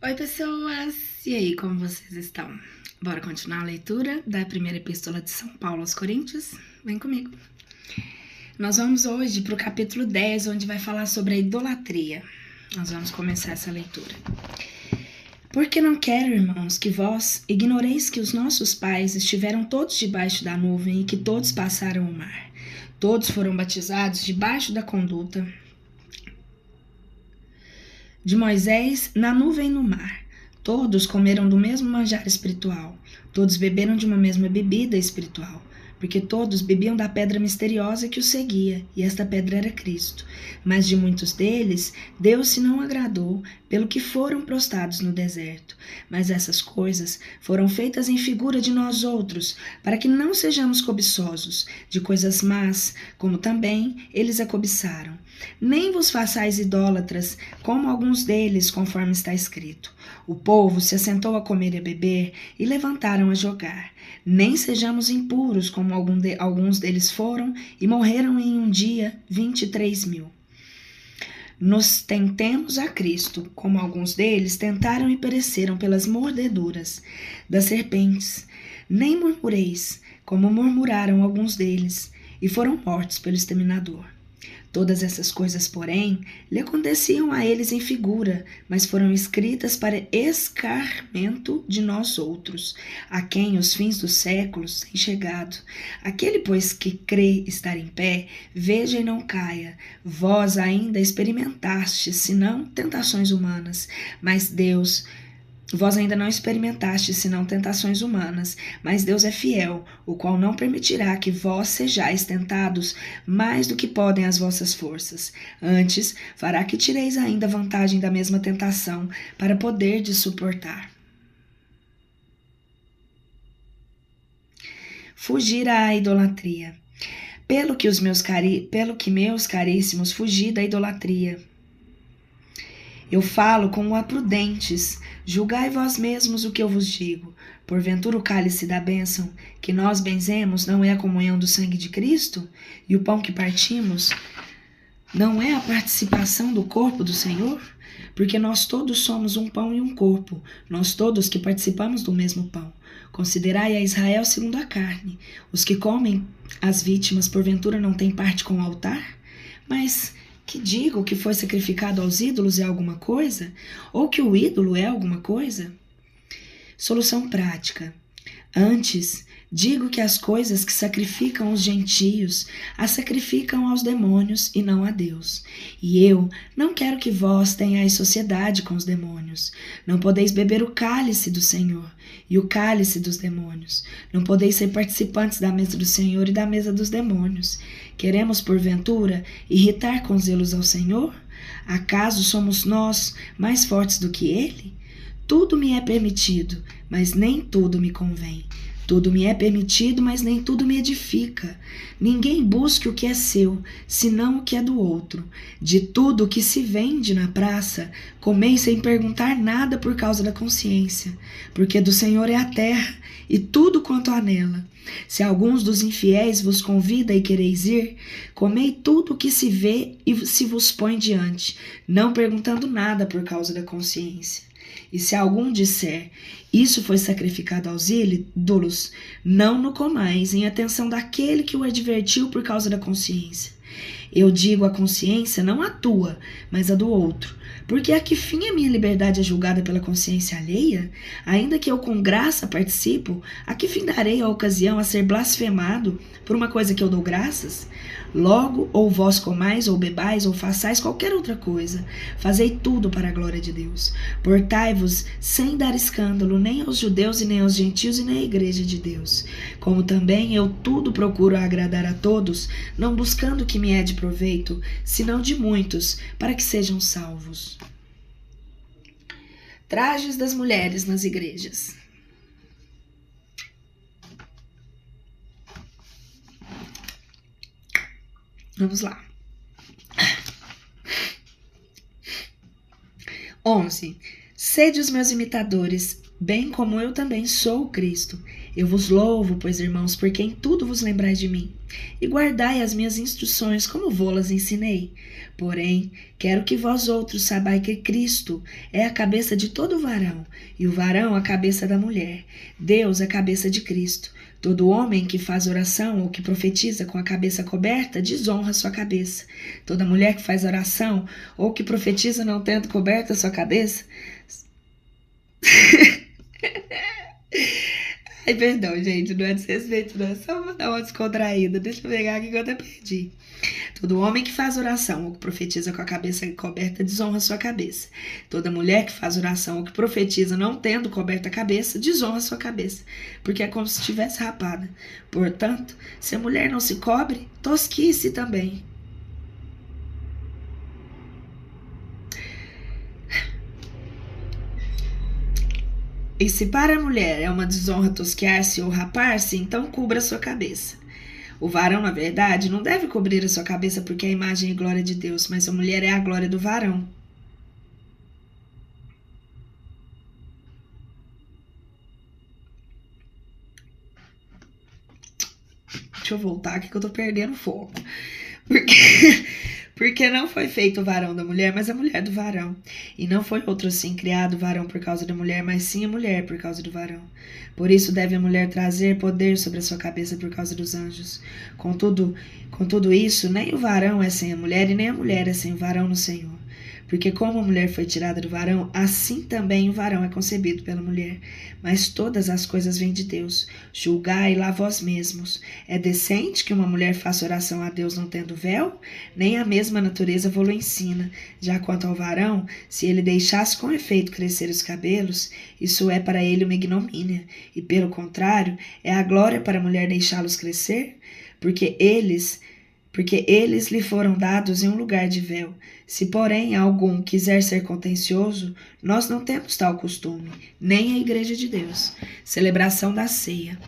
Oi, pessoas! E aí, como vocês estão? Bora continuar a leitura da primeira epístola de São Paulo aos Coríntios? Vem comigo! Nós vamos hoje para o capítulo 10, onde vai falar sobre a idolatria. Nós vamos começar essa leitura. Porque não quero, irmãos, que vós ignoreis que os nossos pais estiveram todos debaixo da nuvem e que todos passaram o mar. Todos foram batizados debaixo da conduta de Moisés na nuvem e no mar. Todos comeram do mesmo manjar espiritual. Todos beberam de uma mesma bebida espiritual. Porque todos bebiam da pedra misteriosa que os seguia, e esta pedra era Cristo. Mas de muitos deles, Deus se não agradou, pelo que foram prostrados no deserto. Mas essas coisas foram feitas em figura de nós outros, para que não sejamos cobiçosos de coisas más, como também eles a cobiçaram. Nem vos façais idólatras, como alguns deles, conforme está escrito. O povo se assentou a comer e a beber, e levantaram a jogar. Nem sejamos impuros, como alguns deles foram, e morreram em um dia 23.000. Nos tentemos a Cristo, como alguns deles tentaram e pereceram pelas mordeduras das serpentes. Nem murmureis, como murmuraram alguns deles, e foram mortos pelo exterminador. Todas essas coisas, porém, lhe aconteciam a eles em figura, mas foram escritas para escarmento de nós outros, a quem os fins dos séculos têm chegado. Aquele, pois, que crê estar em pé, veja e não caia. Vós ainda experimentastes, senão tentações humanas, mas Vós ainda não experimentastes, senão tentações humanas, mas Deus é fiel, o qual não permitirá que vós sejais tentados mais do que podem as vossas forças. Antes, fará que tireis ainda vantagem da mesma tentação, para poderdes suportar. Fugir à idolatria. Pelo que meus caríssimos, fugi da idolatria. Eu falo como a prudentes, julgai vós mesmos o que eu vos digo. Porventura o cálice da bênção que nós benzemos não é a comunhão do sangue de Cristo? E o pão que partimos não é a participação do corpo do Senhor? Porque nós todos somos um pão e um corpo, nós todos que participamos do mesmo pão. Considerai a Israel segundo a carne. Os que comem as vítimas porventura não têm parte com o altar? Mas que digo que foi sacrificado aos ídolos é alguma coisa? Ou que o ídolo é alguma coisa? Solução prática. Antes, digo que as coisas que sacrificam os gentios, as sacrificam aos demônios e não a Deus. E eu não quero que vós tenhais sociedade com os demônios. Não podeis beber o cálice do Senhor e o cálice dos demônios. Não podeis ser participantes da mesa do Senhor e da mesa dos demônios. Queremos, porventura, irritar com zelos ao Senhor? Acaso somos nós mais fortes do que Ele? Tudo me é permitido, mas nem tudo me convém. Tudo me é permitido, mas nem tudo me edifica. Ninguém busque o que é seu, senão o que é do outro. De tudo o que se vende na praça, comei sem perguntar nada por causa da consciência, porque do Senhor é a terra e tudo quanto há nela. Se alguns dos infiéis vos convida e quereis ir, comei tudo o que se vê e se vos põe diante, não perguntando nada por causa da consciência. E se algum disser, isso foi sacrificado aos ídolos, não no comais, em atenção daquele que o advertiu por causa da consciência. Eu digo a consciência, não a tua, mas a do outro. Porque a que fim a minha liberdade é julgada pela consciência alheia? Ainda que eu com graça participo, a que fim darei a ocasião a ser blasfemado por uma coisa que eu dou graças? Logo, ou vós comais, ou bebais, ou façais qualquer outra coisa, fazei tudo para a glória de Deus. Portai-vos sem dar escândalo nem aos judeus e nem aos gentios e nem à igreja de Deus. Como também eu tudo procuro agradar a todos, não buscando o que me é de proveito, senão de muitos, para que sejam salvos. Trajes das mulheres nas igrejas. Vamos lá. 11. Sede os meus imitadores, bem como eu também sou o Cristo. Eu vos louvo, pois, irmãos, porque em tudo vos lembrais de mim, e guardai as minhas instruções como vô-las ensinei. Porém, quero que vós outros saibais que Cristo é a cabeça de todo varão, e o varão a cabeça da mulher. Deus é a cabeça de Cristo. Todo homem que faz oração ou que profetiza com a cabeça coberta desonra sua cabeça. Toda mulher que faz oração ou que profetiza não tendo coberta sua cabeça... Ai, perdão, gente, não é desrespeito, não. É só vou dar uma descontraída. Deixa eu pegar aqui que eu até perdi. Todo homem que faz oração ou que profetiza com a cabeça coberta desonra sua cabeça. Toda mulher que faz oração ou que profetiza não tendo coberta a cabeça desonra sua cabeça, porque é como se estivesse rapada. Portanto, se a mulher não se cobre, tosquice também. E se para a mulher é uma desonra tosquear-se ou rapar-se, então cubra sua cabeça. O varão, na verdade, não deve cobrir a sua cabeça porque é a imagem e glória de Deus, mas a mulher é a glória do varão. Deixa eu voltar aqui que eu tô perdendo foco. Porque não foi feito o varão da mulher, mas a mulher do varão. E não foi outro assim criado o varão por causa da mulher, mas sim a mulher por causa do varão. Por isso deve a mulher trazer poder sobre a sua cabeça por causa dos anjos. Contudo isso, nem o varão é sem a mulher, e nem a mulher é sem o varão no Senhor. Porque como a mulher foi tirada do varão, assim também o varão é concebido pela mulher. Mas todas as coisas vêm de Deus. Julgai lá vós mesmos. É decente que uma mulher faça oração a Deus não tendo véu? Nem a mesma natureza vô-lo ensina. Já quanto ao varão, se ele deixasse com efeito crescer os cabelos, isso é para ele uma ignomínia. E pelo contrário, é a glória para a mulher deixá-los crescer? Porque eles lhe foram dados em um lugar de véu. Se, porém, algum quiser ser contencioso, nós não temos tal costume, nem a Igreja de Deus. Celebração da ceia.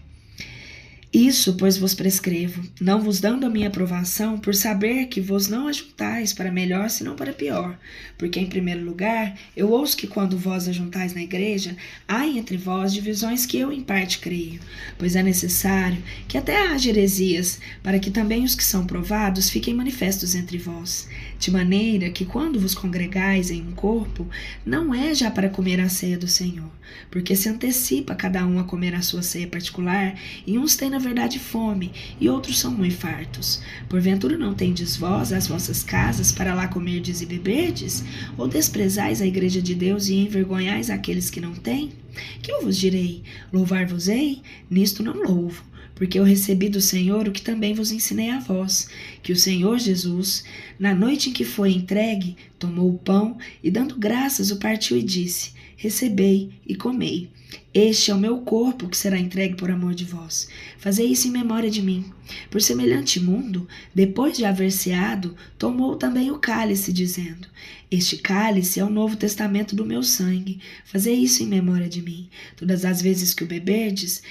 Isso, pois, vos prescrevo, não vos dando a minha aprovação, por saber que vos não ajuntais para melhor, senão para pior. Porque, em primeiro lugar, eu ouço que quando vós ajuntais na igreja, há entre vós divisões que eu em parte creio. Pois é necessário que até haja heresias, para que também os que são provados fiquem manifestos entre vós. De maneira que, quando vos congregais em um corpo, não é já para comer a ceia do Senhor, porque se antecipa cada um a comer a sua ceia particular, e uns têm na verdade fome, e outros são muito fartos. Porventura não tendes vós as vossas casas para lá comerdes e beberdes? Ou desprezais a igreja de Deus e envergonhais aqueles que não têm? Que eu vos direi? Louvar-vos-ei? Nisto não louvo, porque eu recebi do Senhor o que também vos ensinei a vós, que o Senhor Jesus, na noite em que foi entregue, tomou o pão e, dando graças, o partiu e disse: recebei e comei. Este é o meu corpo que será entregue por amor de vós. Fazei isso em memória de mim. Por semelhante mundo, depois de haver ceado, tomou também o cálice, dizendo: este cálice é o novo testamento do meu sangue. Fazei isso em memória de mim. Todas as vezes que o beberdes,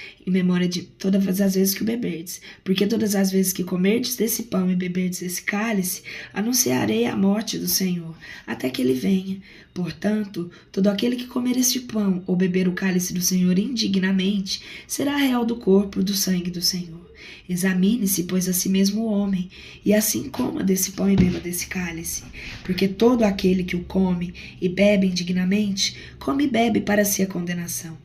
porque todas as vezes que comerdes desse pão e beberdes desse cálice, anunciarei a morte do Senhor, até que ele venha. Portanto, todo aquele que comer este pão ou beber o cálice do Senhor indignamente, será réu do corpo e do sangue do Senhor. Examine-se, pois, a si mesmo o homem, e assim coma desse pão e beba desse cálice. Porque todo aquele que o come e bebe indignamente, come e bebe para si a condenação.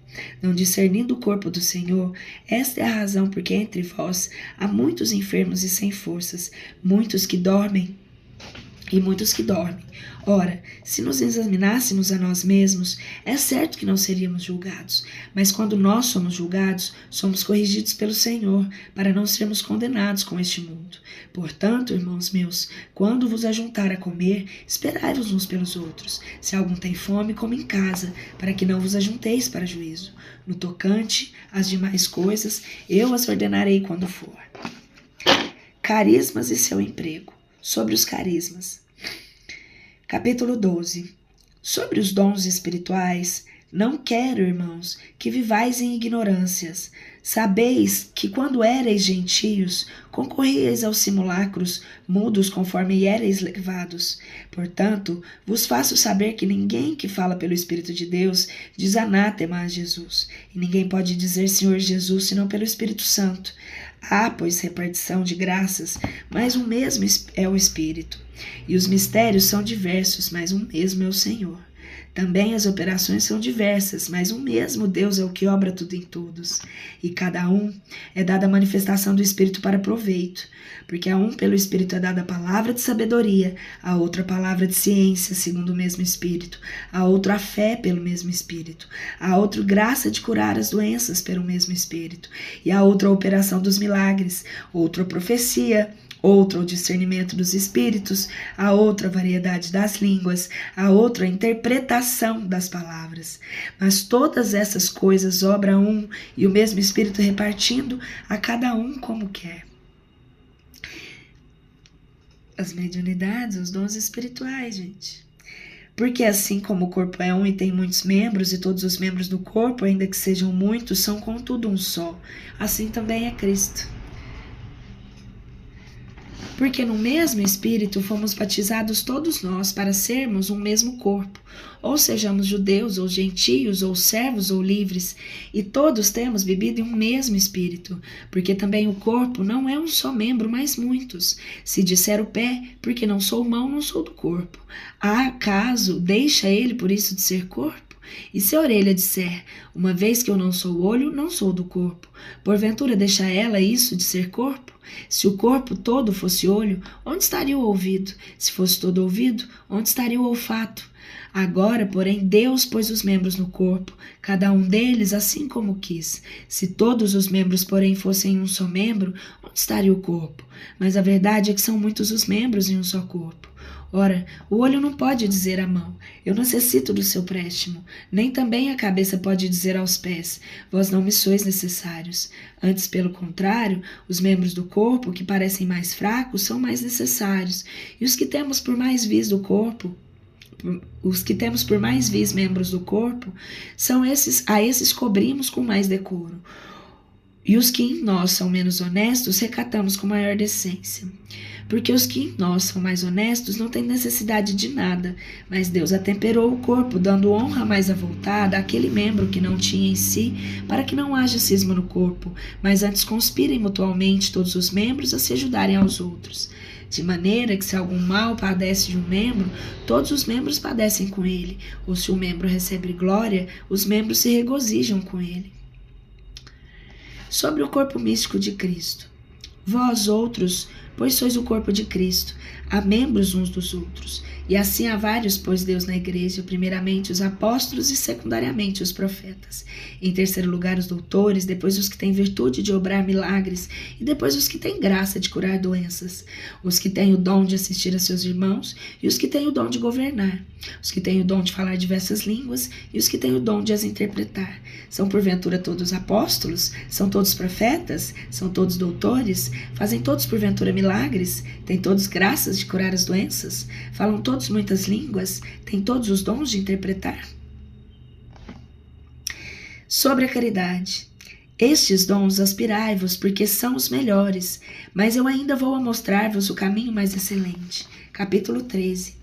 Não discernindo o corpo do Senhor, esta é a razão porque entre vós há muitos enfermos e sem forças, muitos que dormem. Ora, se nos examinássemos a nós mesmos, é certo que não seríamos julgados. Mas quando nós somos julgados, somos corrigidos pelo Senhor, para não sermos condenados com este mundo. Portanto, irmãos meus, quando vos ajuntar a comer, esperai-vos uns pelos outros. Se algum tem fome, come em casa, para que não vos ajunteis para juízo. No tocante às demais coisas, eu as ordenarei quando for. Carismas e seu emprego. Sobre os carismas. Capítulo 12. Sobre os dons espirituais, Não quero, irmãos, que vivais em ignorâncias. Sabeis que quando éreis gentios, concorríeis aos simulacros, mudos conforme éreis levados. Portanto, vos faço saber que ninguém que fala pelo Espírito de Deus diz anátema a Jesus. E ninguém pode dizer Senhor Jesus senão pelo Espírito Santo. Há, pois, repartição de graças, mas o mesmo é o Espírito. E os mistérios são diversos, mas o mesmo é o Senhor. Também as operações são diversas, mas o mesmo Deus é o que obra tudo em todos. E cada um é dada a manifestação do Espírito para proveito, porque a um pelo Espírito é dada a palavra de sabedoria, a outro a palavra de ciência, segundo o mesmo Espírito, a outro a fé pelo mesmo Espírito, a outro graça de curar as doenças pelo mesmo Espírito, e a outro a operação dos milagres, outro a profecia, outro o discernimento dos espíritos, a outra a variedade das línguas, a outra a interpretação das palavras. Mas todas essas coisas obra um e o mesmo Espírito repartindo a cada um como quer. As mediunidades, os dons espirituais, gente. Porque assim como o corpo é um e tem muitos membros, e todos os membros do corpo, ainda que sejam muitos, são contudo um só, assim também é Cristo. Porque no mesmo Espírito fomos batizados todos nós para sermos um mesmo corpo, ou sejamos judeus ou gentios, ou servos ou livres, e todos temos bebido em um mesmo Espírito, porque também o corpo não é um só membro, mas muitos. Se disser o pé, porque não sou mão, não sou do corpo. Acaso deixa ele por isso de ser corpo? E se a orelha disser, uma vez que eu não sou olho, não sou do corpo, porventura deixa ela isso de ser corpo? Se o corpo todo fosse olho, onde estaria o ouvido? Se fosse todo ouvido, onde estaria o olfato? Agora, porém, Deus pôs os membros no corpo, cada um deles assim como quis. Se todos os membros, porém, fossem um só membro, onde estaria o corpo? Mas a verdade é que são muitos os membros em um só corpo. Ora, o olho não pode dizer à mão, eu necessito do seu préstimo, nem também a cabeça pode dizer aos pés, vós não me sois necessários. Antes, pelo contrário, os membros do corpo, que parecem mais fracos, são mais necessários, e os que temos por mais vis do corpo, membros do corpo, são esses, a esses cobrimos com mais decoro. E os que em nós são menos honestos, recatamos com maior decência. Porque os que em nós são mais honestos não têm necessidade de nada, mas Deus atemperou o corpo, dando honra mais avultada àquele membro que não tinha em si, para que não haja cisma no corpo, mas antes conspirem mutualmente todos os membros a se ajudarem aos outros. De maneira que se algum mal padece de um membro, todos os membros padecem com ele, ou se um membro recebe glória, os membros se regozijam com ele. Sobre o corpo místico de Cristo. Vós outros, pois sois o corpo de Cristo, há membros uns dos outros. E assim há vários, pois Deus na igreja, primeiramente os apóstolos e secundariamente os profetas. Em terceiro lugar os doutores, depois os que têm virtude de obrar milagres, e depois os que têm graça de curar doenças. Os que têm o dom de assistir a seus irmãos, e os que têm o dom de governar. Os que têm o dom de falar diversas línguas, e os que têm o dom de as interpretar. São porventura todos apóstolos? São todos profetas? São todos doutores? Fazem todos porventura milagres? Têm todos graças de curar as doenças? Falam todos muitas línguas? Têm todos os dons de interpretar? Sobre a caridade. Estes dons aspirai-vos, porque são os melhores, mas eu ainda vou mostrar-vos o caminho mais excelente. Capítulo 13.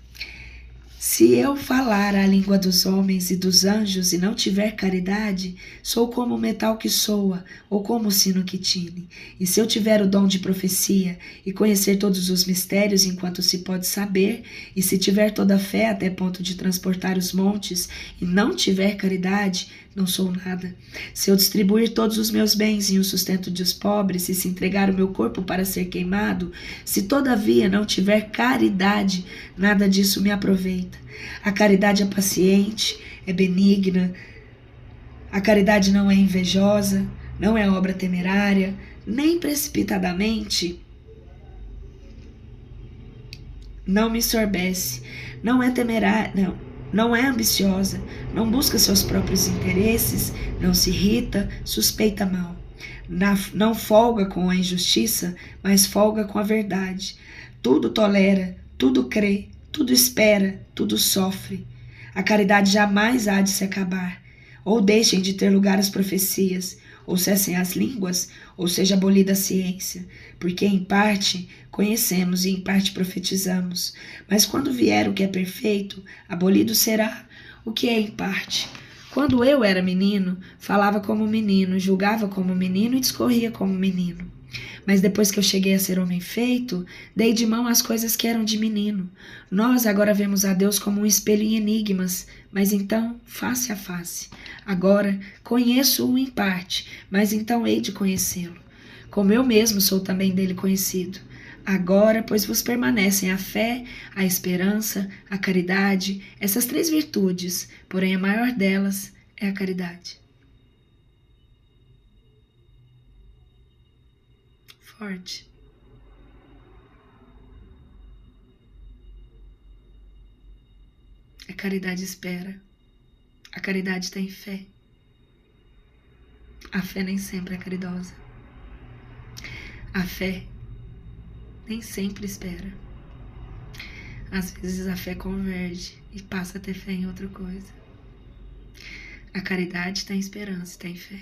Se eu falar a língua dos homens e dos anjos e não tiver caridade, sou como o metal que soa, ou como o sino que tine. E se eu tiver o dom de profecia, e conhecer todos os mistérios enquanto se pode saber, e se tiver toda a fé até ponto de transportar os montes, e não tiver caridade, não sou nada. Se eu distribuir todos os meus bens em o sustento dos pobres, e se entregar o meu corpo para ser queimado, se todavia não tiver caridade, nada disso me aproveita. A caridade é paciente, é benigna. A caridade não é invejosa, não é obra temerária, nem precipitadamente não me soberbece, não é temerária, não é ambiciosa, não busca seus próprios interesses, não se irrita, suspeita mal. Não folga com a injustiça, mas folga com a verdade. Tudo tolera, tudo crê, tudo espera, tudo sofre. A caridade jamais há de se acabar. ou deixem de ter lugar as profecias, ou cessem as línguas, ou seja abolida a ciência, porque em parte conhecemos e em parte profetizamos. Mas quando vier o que é perfeito, abolido será o que é em parte. Quando eu era menino, falava como menino, julgava como menino e discorria como menino. Mas depois que eu cheguei a ser homem feito, dei de mão as coisas que eram de menino. Nós agora vemos a Deus como um espelho em enigmas, mas então face a face. Agora conheço-o em parte, mas então hei de conhecê-lo, como eu mesmo sou também dele conhecido. Agora, pois vos permanecem a fé, a esperança, a caridade, essas 3 virtudes, porém a maior delas é a caridade. Forte. A caridade espera. A caridade tem fé. A fé nem sempre é caridosa. A fé nem sempre espera. Às vezes a fé converge e passa a ter fé em outra coisa. A caridade tem esperança e tem fé.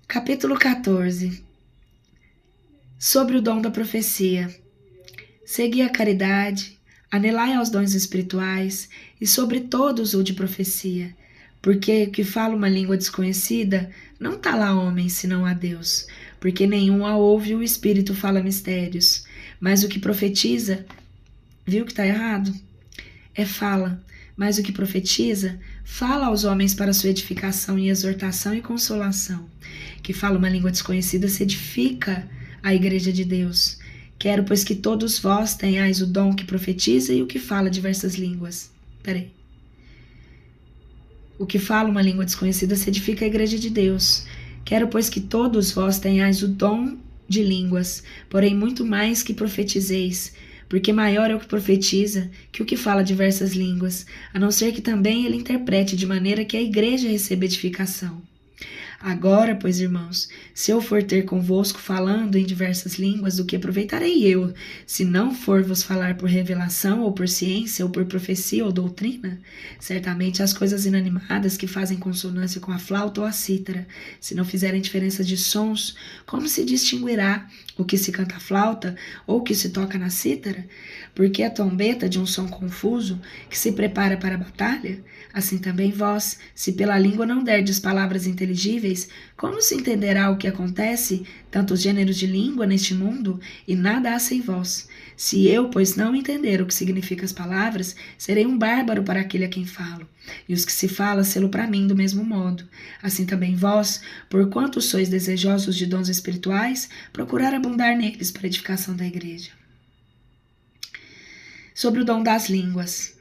Capítulo 14. Sobre o dom da profecia. Segui a caridade, anelai aos dons espirituais, e sobre todos o de profecia, porque o que fala uma língua desconhecida não está lá homem, senão a Deus, porque nenhum a ouve e o Espírito fala mistérios, mas o que profetiza, viu que está errado? Fala, mas o que profetiza, fala aos homens para sua edificação e exortação e consolação. Que fala uma língua desconhecida se edifica a igreja de Deus. Quero, pois, que todos vós tenhais o dom que profetiza e o que fala diversas línguas. Peraí. O que fala uma língua desconhecida se edifica a igreja de Deus. Quero, pois, que todos vós tenhais o dom de línguas, porém muito mais que profetizeis, porque maior é o que profetiza que o que fala diversas línguas, a não ser que também ele interprete de maneira que a igreja receba edificação. Agora, pois, irmãos, se eu for ter convosco falando em diversas línguas, do que aproveitarei eu, se não for vos falar por revelação, ou por ciência, ou por profecia, ou doutrina? Certamente as coisas inanimadas que fazem consonância com a flauta ou a cítara, se não fizerem diferença de sons, como se distinguirá o que se canta a flauta, ou o que se toca na cítara? Porque a trombeta de um som confuso, que se prepara para a batalha? Assim também vós, se pela língua não derdes palavras inteligíveis, como se entenderá o que acontece, tantos gêneros de língua neste mundo, e nada há sem vós? Se eu, pois, não entender o que significam as palavras, serei um bárbaro para aquele a quem falo, e os que se fala, sê-lo para mim do mesmo modo. Assim também vós, porquanto sois desejosos de dons espirituais, procurar abundar neles para a edificação da igreja. Sobre o dom das línguas.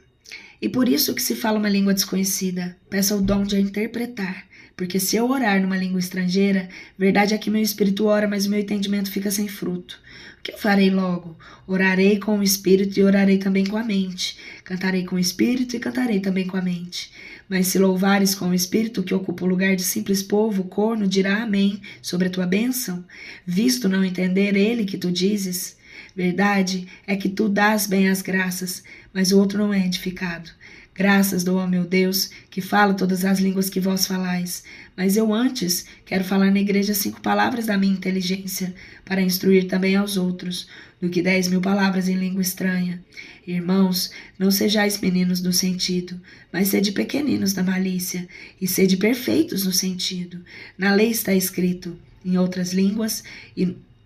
E por isso que se fala uma língua desconhecida, peça o dom de a interpretar, porque se eu orar numa língua estrangeira, verdade é que meu espírito ora, mas o meu entendimento fica sem fruto. O que eu farei logo? Orarei com o espírito e orarei também com a mente. Cantarei com o espírito e cantarei também com a mente. Mas se louvares com o espírito que ocupa o lugar de simples povo, corno, dirá amém sobre a tua bênção, visto não entender ele que tu dizes. Verdade é que tu dás bem as graças, mas o outro não é edificado. Graças dou ao meu Deus, que fala todas as línguas que vós falais. Mas eu antes quero falar na igreja 5 palavras da minha inteligência, para instruir também aos outros, do que 10.000 palavras em língua estranha. Irmãos, não sejais meninos no sentido, mas sede pequeninos na malícia, e sede perfeitos no sentido. Na lei está escrito, em outras línguas,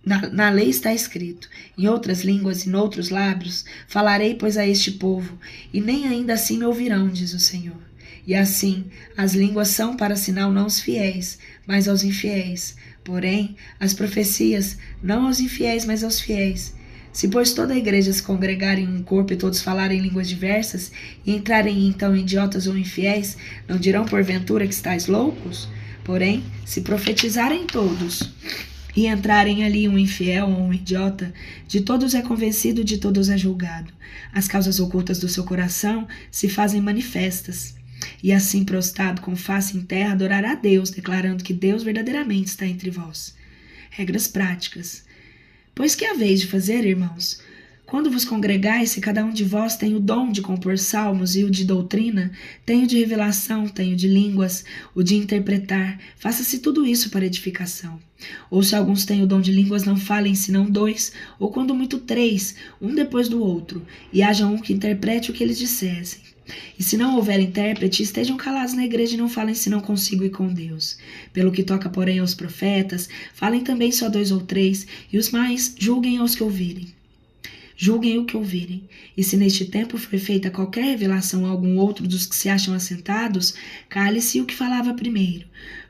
Na lei está escrito, em outras línguas e noutros lábios, falarei, pois, a este povo, e nem ainda assim me ouvirão, diz o Senhor. E assim, as línguas são para sinal não aos fiéis, mas aos infiéis. Porém, as profecias, não aos infiéis, mas aos fiéis. Se, pois, toda a igreja se congregar em um corpo e todos falarem línguas diversas, e entrarem então idiotas ou infiéis, não dirão porventura que estáis loucos? Porém, se profetizarem todos, e entrarem ali um infiel ou um idiota, de todos é convencido, de todos é julgado. As causas ocultas do seu coração se fazem manifestas. E assim, prostrado com face em terra, adorará a Deus, declarando que Deus verdadeiramente está entre vós. Regras práticas. Pois que haveis de fazer, irmãos? Quando vos congregais, se cada um de vós tem o dom de compor salmos e o de doutrina, tem o de revelação, tem o de línguas, o de interpretar, faça-se tudo isso para edificação. Ou se alguns têm o dom de línguas, não falem senão 2, ou quando muito 3, um depois do outro, e haja um que interprete o que eles dissessem. E se não houver intérprete, estejam calados na igreja e não falem senão consigo e com Deus. Pelo que toca, porém, aos profetas, falem também só 2 ou 3, e os mais julguem aos que ouvirem. Julguem o que ouvirem. E se neste tempo foi feita qualquer revelação a algum outro dos que se acham assentados, cale-se o que falava primeiro.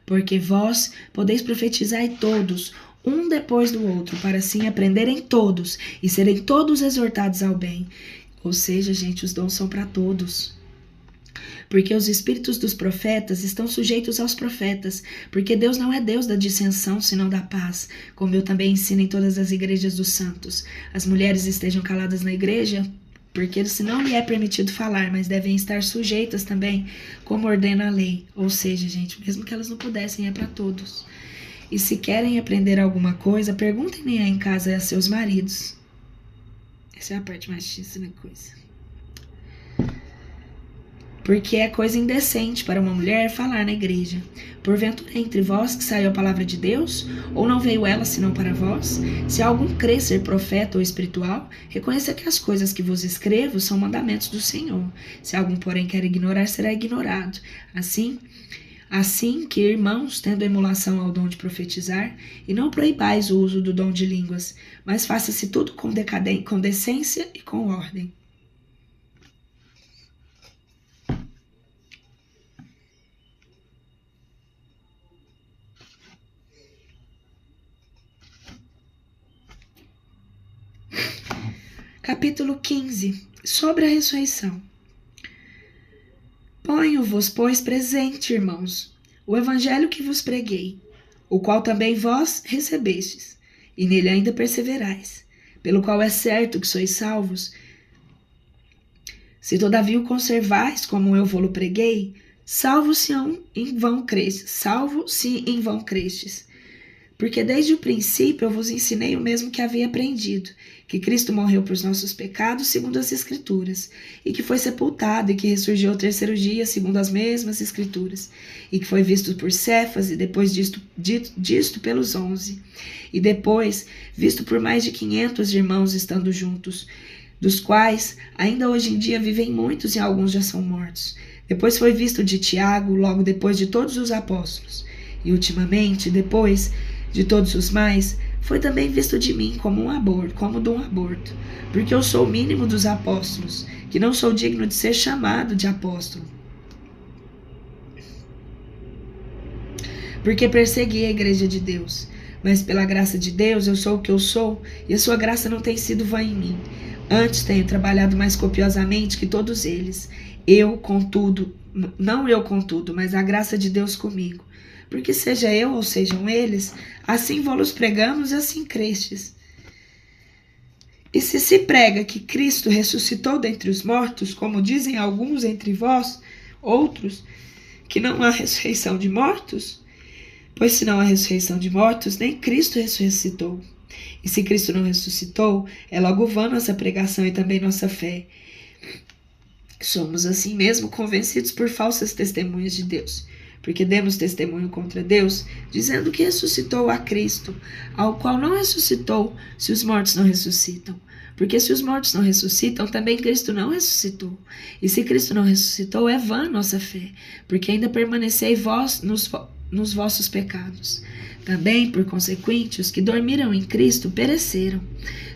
Porque vós podeis profetizar todos, um depois do outro, para assim aprenderem todos e serem todos exortados ao bem. Ou seja, gente, os dons são para todos. Porque os espíritos dos profetas estão sujeitos aos profetas, porque Deus não é Deus da dissensão, senão da paz, como eu também ensino em todas as igrejas dos santos. As mulheres estejam caladas na igreja, porque senão lhe é permitido falar, mas devem estar sujeitas também, como ordena a lei. Ou seja, gente, mesmo que elas não pudessem, é para todos. E se querem aprender alguma coisa, perguntem aí em casa a seus maridos. Essa é a parte mais difícil da coisa. Porque é coisa indecente para uma mulher falar na igreja. Porventura entre vós que saiu a palavra de Deus, ou não veio ela senão para vós? Se algum crê ser profeta ou espiritual, reconheça que as coisas que vos escrevo são mandamentos do Senhor. Se algum, porém, quer ignorar, será ignorado. Assim que, irmãos, tendo emulação ao dom de profetizar, e não proibais o uso do dom de línguas, mas faça-se tudo com decência e com ordem. Capítulo 15. Sobre a ressurreição. Ponho-vos, pois, presente, irmãos, o evangelho que vos preguei, o qual também vós recebestes, e nele ainda perseverais, pelo qual é certo que sois salvos. Se todavia o conservais, como eu vou-lo preguei, salvo-se em vão crestes. Porque desde o princípio eu vos ensinei o mesmo que havia aprendido, que Cristo morreu por os nossos pecados, segundo as Escrituras, e que foi sepultado, e que ressurgiu ao terceiro dia, segundo as mesmas Escrituras, e que foi visto por Cefas, e depois disto pelos 11, e depois visto por mais de 500 irmãos estando juntos, dos quais ainda hoje em dia vivem muitos e alguns já são mortos. Depois foi visto de Tiago, logo depois de todos os apóstolos, e ultimamente, depois de todos os mais, foi também visto de mim como de um aborto, porque eu sou o mínimo dos apóstolos, que não sou digno de ser chamado de apóstolo. Porque persegui a igreja de Deus, mas pela graça de Deus eu sou o que eu sou, e a sua graça não tem sido vã em mim. Antes tenho trabalhado mais copiosamente que todos eles. Não eu contudo, mas a graça de Deus comigo. Porque seja eu ou sejam eles, assim vos pregamos e assim crestes. E se prega que Cristo ressuscitou dentre os mortos, como dizem alguns entre vós, outros, que não há ressurreição de mortos? Pois se não há ressurreição de mortos, nem Cristo ressuscitou. E se Cristo não ressuscitou, é logo vã nossa pregação e também nossa fé. Somos assim mesmo convencidos por falsas testemunhas de Deus, porque demos testemunho contra Deus, dizendo que ressuscitou a Cristo, ao qual não ressuscitou, se os mortos não ressuscitam. Porque se os mortos não ressuscitam, também Cristo não ressuscitou. E se Cristo não ressuscitou, é vã nossa fé, porque ainda permaneceis vós nos vossos pecados. Também, por consequente, os que dormiram em Cristo pereceram.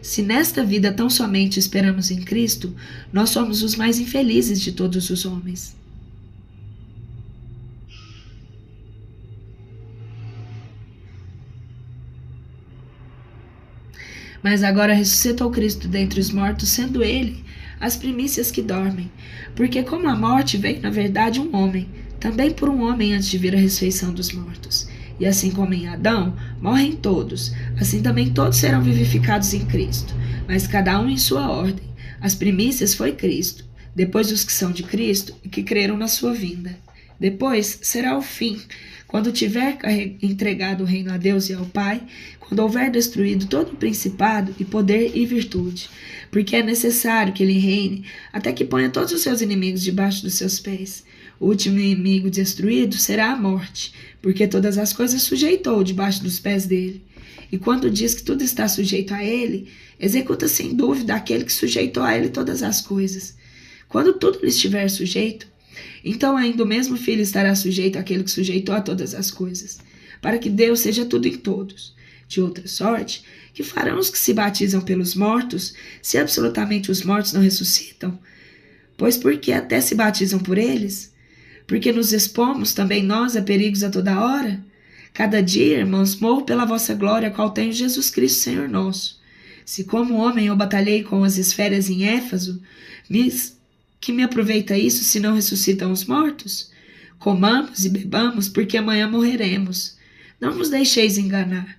Se nesta vida tão somente esperamos em Cristo, nós somos os mais infelizes de todos os homens. Mas agora ressuscitou Cristo dentre os mortos, sendo ele as primícias que dormem. Porque como a morte veio, na verdade, um homem, também por um homem antes de vir a ressurreição dos mortos. E assim como em Adão, morrem todos, assim também todos serão vivificados em Cristo, mas cada um em sua ordem. As primícias foi Cristo, depois os que são de Cristo e que creram na sua vinda. Depois será o fim, quando tiver entregado o reino a Deus e ao Pai, quando houver destruído todo o principado e poder e virtude, porque é necessário que ele reine até que ponha todos os seus inimigos debaixo dos seus pés. O último inimigo destruído será a morte, porque todas as coisas sujeitou debaixo dos pés dele. E quando diz que tudo está sujeito a ele, executa sem dúvida aquele que sujeitou a ele todas as coisas. Quando tudo lhe estiver sujeito, então ainda o mesmo Filho estará sujeito àquele que sujeitou a todas as coisas, para que Deus seja tudo em todos. De outra sorte, que farão os que se batizam pelos mortos, se absolutamente os mortos não ressuscitam? Pois por que até se batizam por eles? Porque nos expomos também nós a perigos a toda hora? Cada dia, irmãos, morro pela vossa glória, qual tenho Jesus Cristo, Senhor nosso. Se como homem eu batalhei com as esferas em Éfaso, que me aproveita isso se não ressuscitam os mortos? Comamos e bebamos, porque amanhã morreremos. Não vos deixeis enganar.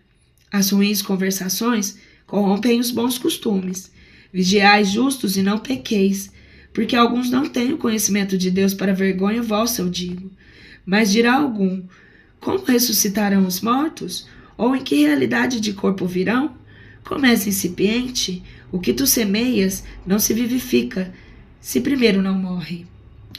As ruins conversações corrompem os bons costumes. Vigiais justos e não pequeis, porque alguns não têm o conhecimento de Deus, para vergonha vossa, eu digo. Mas dirá algum, como ressuscitarão os mortos? Ou em que realidade de corpo virão? Como és incipiente, o que tu semeias não se vivifica, se primeiro não morre.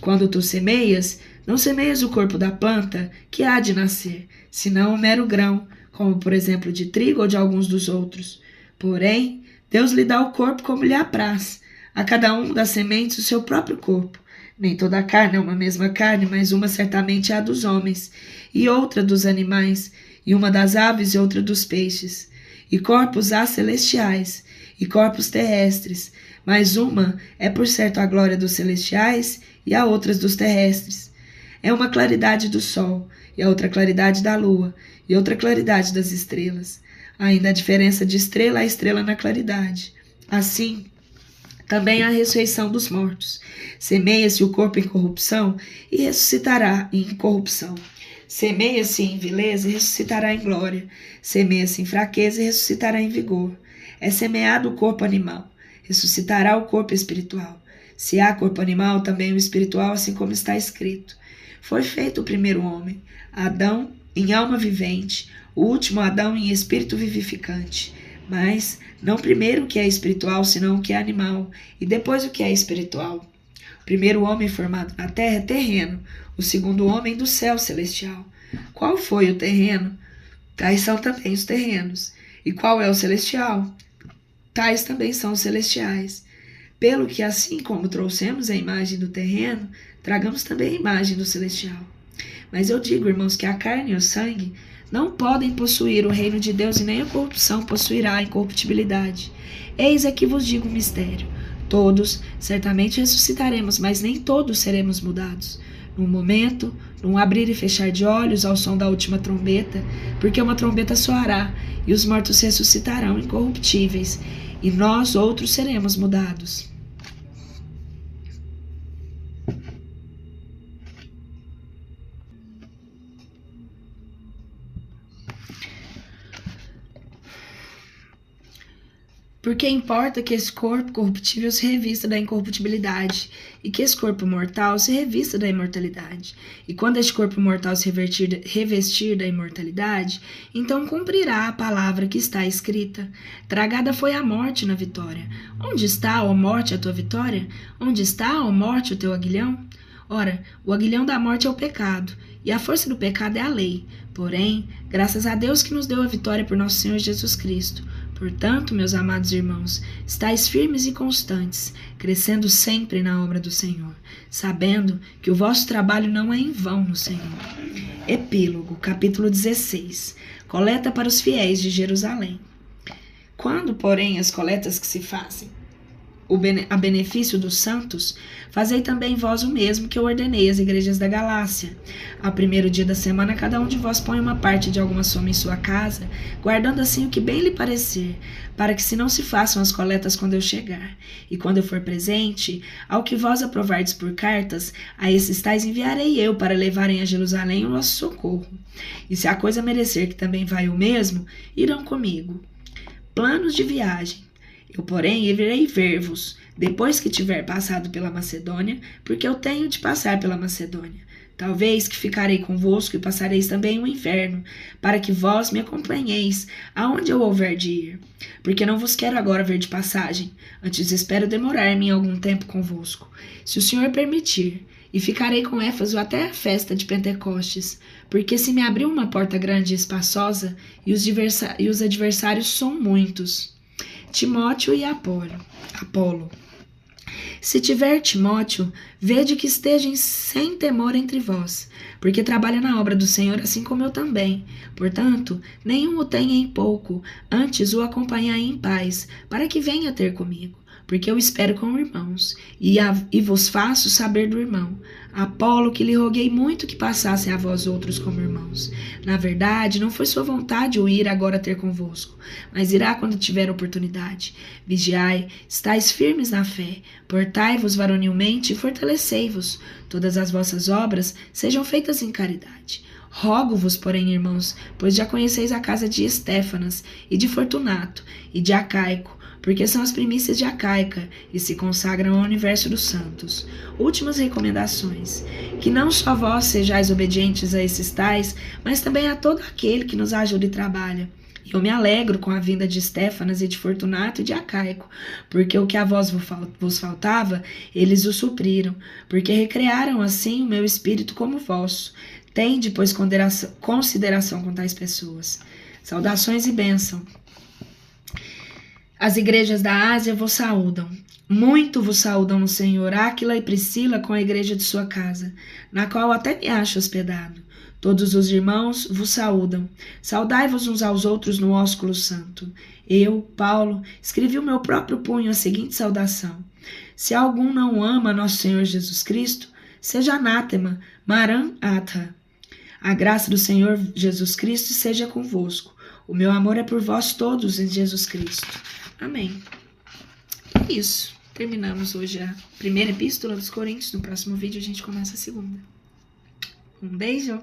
Quando tu semeias, não semeias o corpo da planta, que há de nascer, senão o mero grão, como por exemplo de trigo ou de alguns dos outros. Porém, Deus lhe dá o corpo como lhe apraz, a cada um das sementes o seu próprio corpo. Nem toda a carne é uma mesma carne, mas uma certamente é a dos homens, e outra dos animais, e uma das aves e outra dos peixes. E corpos há celestiais, e corpos terrestres, mas uma é por certo a glória dos celestiais, e a outras dos terrestres. É uma claridade do sol, e a outra claridade da lua, e outra claridade das estrelas. Ainda a diferença de estrela a estrela na claridade. Assim, também a ressurreição dos mortos. Semeia-se o corpo em corrupção e ressuscitará em incorrupção. Semeia-se em vileza e ressuscitará em glória. Semeia-se em fraqueza e ressuscitará em vigor. É semeado o corpo animal, ressuscitará o corpo espiritual. Se há corpo animal, também o espiritual, assim como está escrito. Foi feito o primeiro homem, Adão, em alma vivente, o último Adão em espírito vivificante. Mas não primeiro o que é espiritual, senão o que é animal, e depois o que é espiritual. O primeiro homem formado na terra é terreno, o segundo homem do céu celestial. Qual foi o terreno? Tais são também os terrenos. E qual é o celestial? Tais também são os celestiais. Pelo que, assim como trouxemos a imagem do terreno, tragamos também a imagem do celestial. Mas eu digo, irmãos, que a carne e o sangue não podem possuir o reino de Deus, e nem a corrupção possuirá a incorruptibilidade. Eis aqui vos digo um mistério. Todos certamente ressuscitaremos, mas nem todos seremos mudados. Num momento, num abrir e fechar de olhos, ao som da última trombeta, porque uma trombeta soará, e os mortos ressuscitarão incorruptíveis, e nós outros seremos mudados. Porque importa que esse corpo corruptível se revista da incorruptibilidade, e que esse corpo mortal se revista da imortalidade. E quando este corpo mortal se revestir da imortalidade, então cumprirá a palavra que está escrita: tragada foi a morte na vitória. Onde está, ó morte, a tua vitória? Onde está, ó morte, o teu aguilhão? Ora, o aguilhão da morte é o pecado, e a força do pecado é a lei. Porém, graças a Deus que nos deu a vitória por nosso Senhor Jesus Cristo. Portanto, meus amados irmãos, estais firmes e constantes, crescendo sempre na obra do Senhor, sabendo que o vosso trabalho não é em vão no Senhor. Epílogo, capítulo 16. Coleta para os fiéis de Jerusalém. Quando, porém, as coletas que se fazem a benefício dos santos, fazei também vós o mesmo que eu ordenei às igrejas da Galácia. Ao primeiro dia da semana, cada um de vós põe uma parte de alguma soma em sua casa, guardando assim o que bem lhe parecer, para que se não se façam as coletas quando eu chegar. E quando eu for presente, ao que vós aprovardes por cartas, a esses tais enviarei eu, para levarem a Jerusalém o nosso socorro. E se a coisa merecer que também vai o mesmo, irão comigo. Planos de viagem. Eu, porém, irei ver-vos, depois que tiver passado pela Macedônia, porque eu tenho de passar pela Macedônia. Talvez que ficarei convosco e passareis também o inverno, para que vós me acompanheis aonde eu houver de ir. Porque não vos quero agora ver de passagem, antes espero demorar-me algum tempo convosco, se o Senhor permitir, e ficarei com Éfaso até a festa de Pentecostes, porque se me abriu uma porta grande e espaçosa, e os adversários são muitos. Timóteo e Apolo. Se tiver Timóteo, vede que esteja sem temor entre vós, porque trabalha na obra do Senhor assim como eu também. Portanto, nenhum o tenha em pouco, antes o acompanhai em paz, para que venha ter comigo, porque eu espero com irmãos, e vos faço saber do irmão Apolo, que lhe roguei muito que passasse a vós outros como irmãos. Na verdade, não foi sua vontade o ir agora ter convosco, mas irá quando tiver oportunidade. Vigiai, estais firmes na fé, portai-vos varonilmente e fortalecei-vos. Todas as vossas obras sejam feitas em caridade. Rogo-vos, porém, irmãos, pois já conheceis a casa de Estéfanas, e de Fortunato, e de Acaico, porque são as primícias de Acaica e se consagram ao universo dos santos. Últimas recomendações: que não só vós sejais obedientes a esses tais, mas também a todo aquele que nos ajuda e trabalha. Eu me alegro com a vinda de Estéfanas e de Fortunato e de Acaico, porque o que a vós vos faltava, eles o supriram, porque recrearam assim o meu espírito como vosso. Tende, pois, consideração com tais pessoas. Saudações e bênção. As igrejas da Ásia vos saúdam. Muito vos saúdam no Senhor Áquila e Priscila com a igreja de sua casa, na qual até me acho hospedado. Todos os irmãos vos saúdam. Saudai-vos uns aos outros no ósculo santo. Eu, Paulo, escrevi o meu próprio punho a seguinte saudação: se algum não ama nosso Senhor Jesus Cristo, seja anátema, maran atha. A graça do Senhor Jesus Cristo seja convosco. O meu amor é por vós todos em Jesus Cristo. Amém. É isso. Terminamos hoje a primeira epístola dos Coríntios. No próximo vídeo a gente começa a segunda. Um beijo.